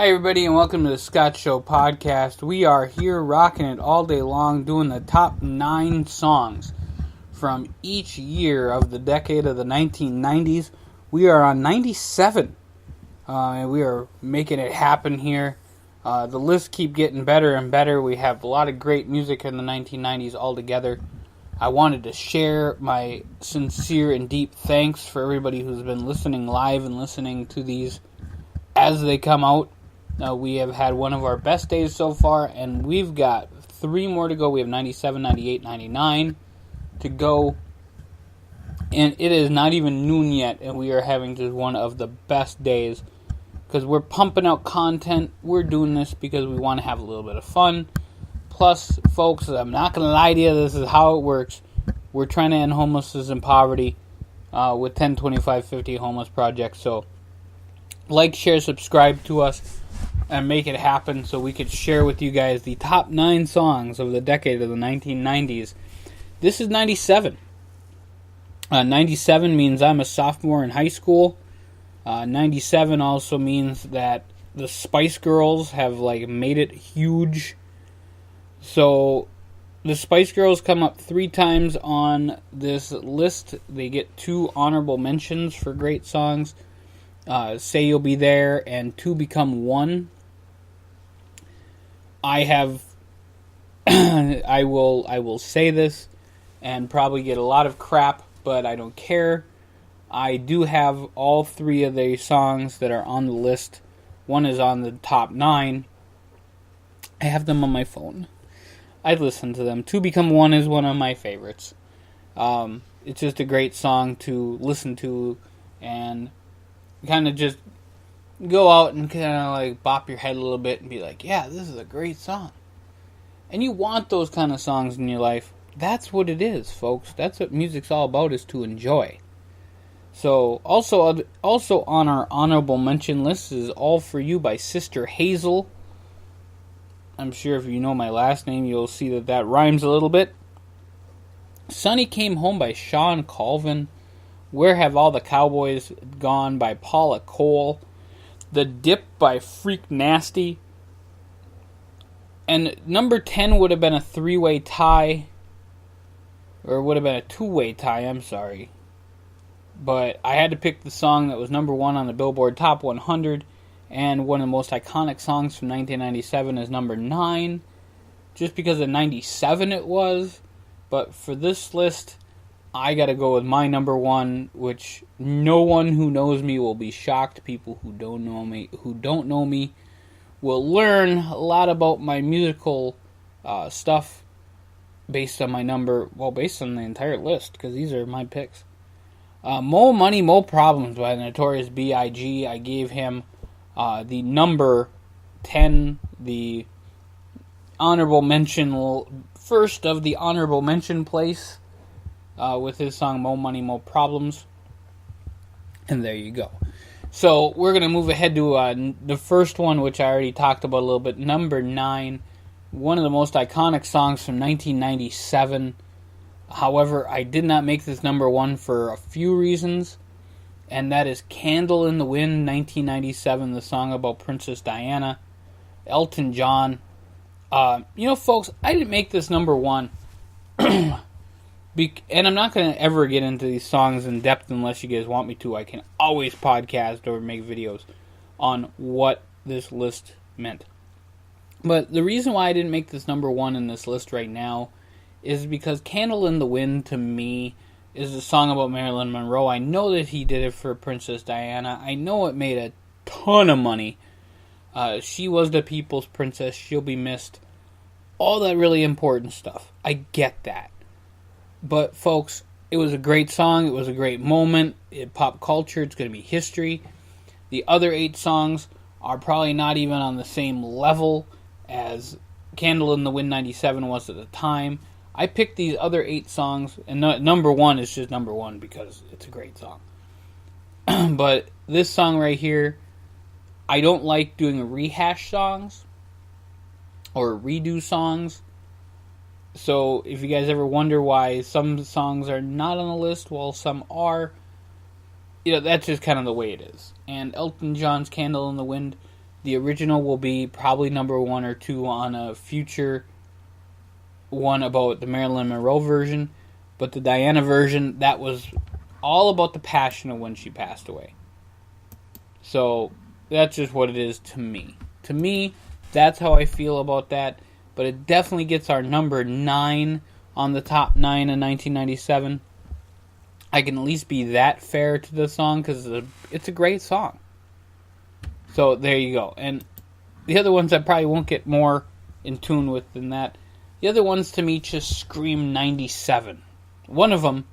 Hi everybody and welcome to the Scott Show podcast. We are here rocking it all day long doing the top 9 songs from each year of the decade of the 1990s. We are on 97 and we are making it happen here. The lists keep getting better and better. We have a lot of great music in the 1990s all together. I wanted to share my sincere and deep thanks for everybody who's been listening live and listening to these as they come out. We have had one of our best days so far, and we've got 3 more to go. We have 97, 98, 99 to go, and it is not even noon yet, and we are having just one of the best days because we're pumping out content. We're doing this because we want to have a little bit of fun. Plus, folks, I'm not going to lie to you, this is how it works. We're trying to end homelessness and poverty with 10, 25, 50 homeless projects, so like, share, subscribe to us, and make it happen so we could share with you guys the top 9 songs of the decade of the 1990s. This is 97. 97 means I'm a sophomore in high school. 97 also means that the Spice Girls have made it huge. So the Spice Girls come up 3 times on this list. They get 2 honorable mentions for great songs. Say You'll Be There and Two Become One. I will say this and probably get a lot of crap, but I don't care. I do have all 3 of the songs that are on the list. One is on the top 9. I have them on my phone. I listen to them. Two Become One is one of my favorites. It's just a great song to listen to and kind of just go out and kind of bop your head a little bit and be like, yeah, this is a great song. And you want those kind of songs in your life. That's what it is, folks. That's what music's all about, is to enjoy. So, also on our honorable mention list is All For You by Sister Hazel. I'm sure if you know my last name, you'll see that rhymes a little bit. Sonny Came Home by Sean Colvin. Where Have All the Cowboys Gone by Paula Cole. The Dip by Freak Nasty. And number 10 would have been a 3-way tie. Or would have been a 2-way tie, I'm sorry. But I had to pick the song that was number 1 on the Billboard Top 100. And one of the most iconic songs from 1997 is number 9. Just because of 97 it was. But for this list, I gotta go with my number 1, which no one who knows me will be shocked. People who don't know me will learn a lot about my musical stuff based on my number. Well, based on the entire list, because these are my picks. Mo Money, Mo Problems by Notorious B.I.G. I gave him the number 10, the honorable mention, first of the honorable mention place. With his song Mo Money, Mo Problems. And there you go. So we're going to move ahead to the first one, which I already talked about a little bit. Number 9, one of the most iconic songs from 1997. However, I did not make this number 1 for a few reasons. And that is Candle in the Wind, 1997, the song about Princess Diana. Elton John. Folks, I didn't make this number 1. And I'm not going to ever get into these songs in depth unless you guys want me to. I can always podcast or make videos on what this list meant. But the reason why I didn't make this number 1 in this list right now is because Candle in the Wind, to me, is a song about Marilyn Monroe. I know that he did it for Princess Diana. I know it made a ton of money. She was the people's princess. She'll be missed. All that really important stuff. I get that. But, folks, it was a great song. It was a great moment. In pop culture, it's going to be history. The other 8 songs are probably not even on the same level as Candle in the Wind 97 was at the time. I picked these other 8 songs, and number 1 is just number 1 because it's a great song. But this song right here, I don't like doing rehash songs or redo songs. So, if you guys ever wonder why some songs are not on the list while some are, that's just kind of the way it is. And Elton John's Candle in the Wind The original will be probably number 1 or 2 on a future one about the Marilyn Monroe version. But the Diana version, that was all about the passion of when she passed away. So that's just what it is to me. To me, that's how I feel about that. But it definitely gets our number 9 on the top 9 in 1997. I can at least be that fair to the song because it's a great song. So there you go. And the other ones I probably won't get more in tune with than that. The other ones to me just scream 97. One of them,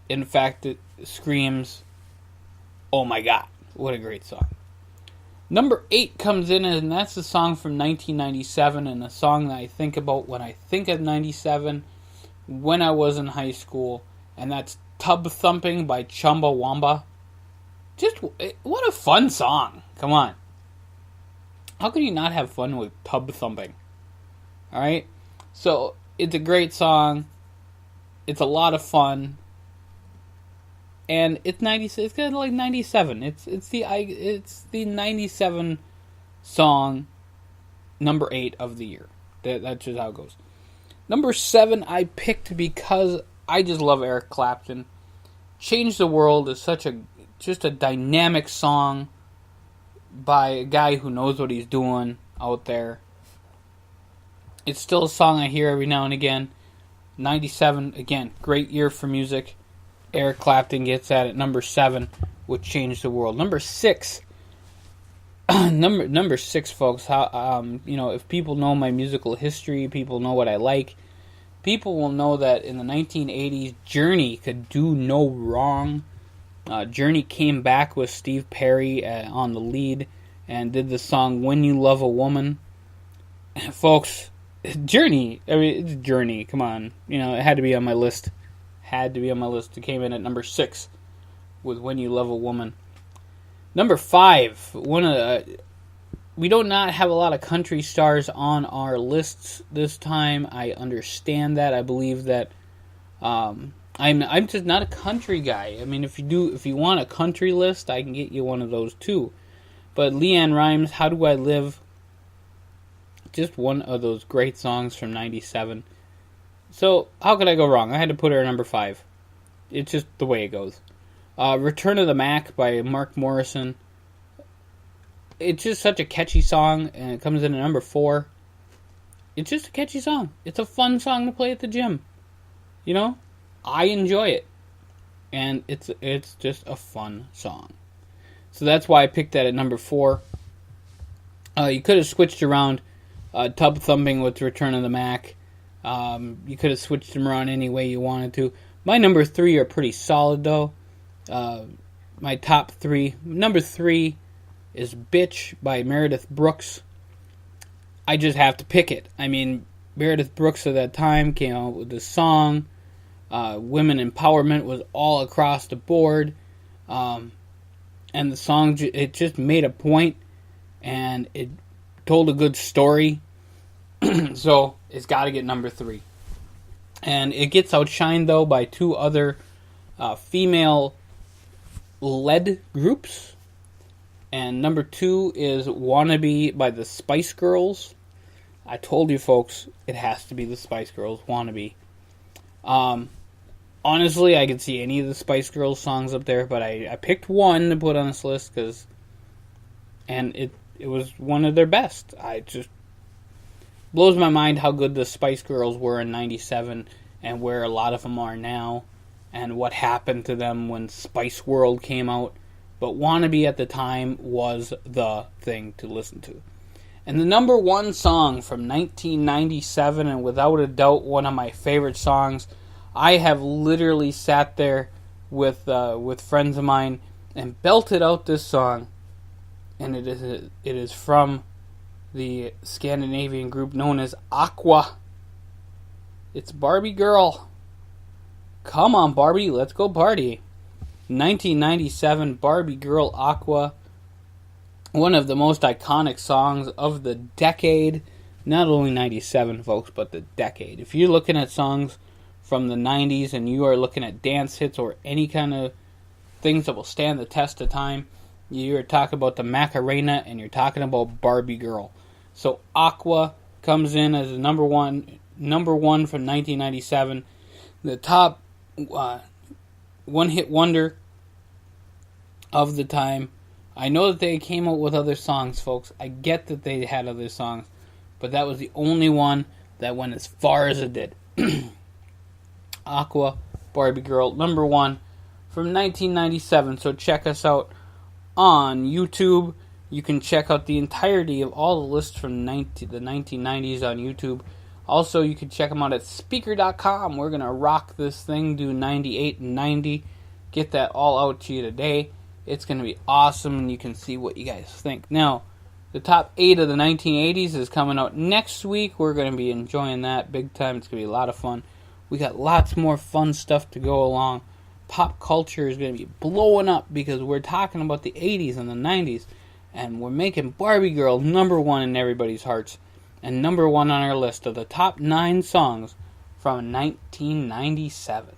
in fact, it screams, oh my god, what a great song. Number 8 comes in, and that's a song from 1997, and a song that I think about when I think of 97, when I was in high school, and that's Tub Thumping by Chumbawamba. Just, what a fun song. Come on. How can you not have fun with Tub Thumping? Alright? So, it's a great song. It's a lot of fun. And it's 96. It's kind of like 97. It's the 97 song, number 8 of the year. That's just how it goes. Number 7 I picked because I just love Eric Clapton. Change the World is just a dynamic song by a guy who knows what he's doing out there. It's still a song I hear every now and again. 97, again, great year for music. Eric Clapton gets at it. Number 7 would Change the World. Number 6, number 6, folks. If people know my musical history, people know what I like. People will know that in the 1980s, Journey could do no wrong. Journey came back with Steve Perry on the lead and did the song "When You Love a Woman." Folks, Journey. I mean, it's Journey. Come on, it had to be on my list. It came in at number 6 with "When You Love a Woman." Number 5, we do not have a lot of country stars on our lists this time. I understand that. I believe that I'm just not a country guy. I mean, if you want a country list, I can get you one of those too. But LeAnn Rimes, "How Do I Live?" Just one of those great songs from 97. So, how could I go wrong? I had to put her at number 5. It's just the way it goes. Return of the Mac by Mark Morrison. It's just such a catchy song, and it comes in at number 4. It's just a catchy song. It's a fun song to play at the gym. I enjoy it. And it's just a fun song. So that's why I picked that at number 4. You could have switched around Tub Thumping with Return of the Mac. You could have switched them around any way you wanted to. My number 3 are pretty solid, though. My top 3. Number 3 is Bitch by Meredith Brooks. I just have to pick it. I mean, Meredith Brooks at that time came out with this song. Women empowerment was all across the board. And the song, it just made a point, and it told a good story. So, it's got to get number 3. And it gets outshined, though, by 2 other female-led groups. And number 2 is Wannabe by the Spice Girls. I told you, folks, it has to be the Spice Girls, Wannabe. Honestly, I could see any of the Spice Girls songs up there, but I picked one to put on this list, and it was one of their best. I just blows my mind how good the Spice Girls were in 97 and where a lot of them are now and what happened to them when Spice World came out. But Wannabe at the time was the thing to listen to. And the number 1 song from 1997, and without a doubt one of my favorite songs, I have literally sat there with friends of mine and belted out this song, and it is from the Scandinavian group known as Aqua. It's Barbie Girl. Come on, Barbie, let's go party. 1997 Barbie Girl, Aqua. One of the most iconic songs of the decade. Not only 97, folks, but the decade. If you're looking at songs from the 90s and you are looking at dance hits or any kind of things that will stand the test of time, You're talking about the Macarena, and you're talking about Barbie Girl. So Aqua comes in as a number one from 1997. The top one-hit wonder of the time. I know that they came out with other songs, folks. I get that they had other songs, but that was the only one that went as far as it did. Aqua, Barbie Girl, number one from 1997. So check us out on YouTube. You can check out the entirety of all the lists from the 1990s on YouTube. Also, you can check them out at Spreaker.com. We're going to rock this thing, do 98 and 90. Get that all out to you today. It's going to be awesome, and you can see what you guys think. Now, the top 8 of the 1980s is coming out next week. We're going to be enjoying that big time. It's going to be a lot of fun. We got lots more fun stuff to go along. Pop culture is going to be blowing up because we're talking about the 80s and the 90s, and we're making Barbie Girl number one in everybody's hearts and number one on our list of the top 9 songs from 1997.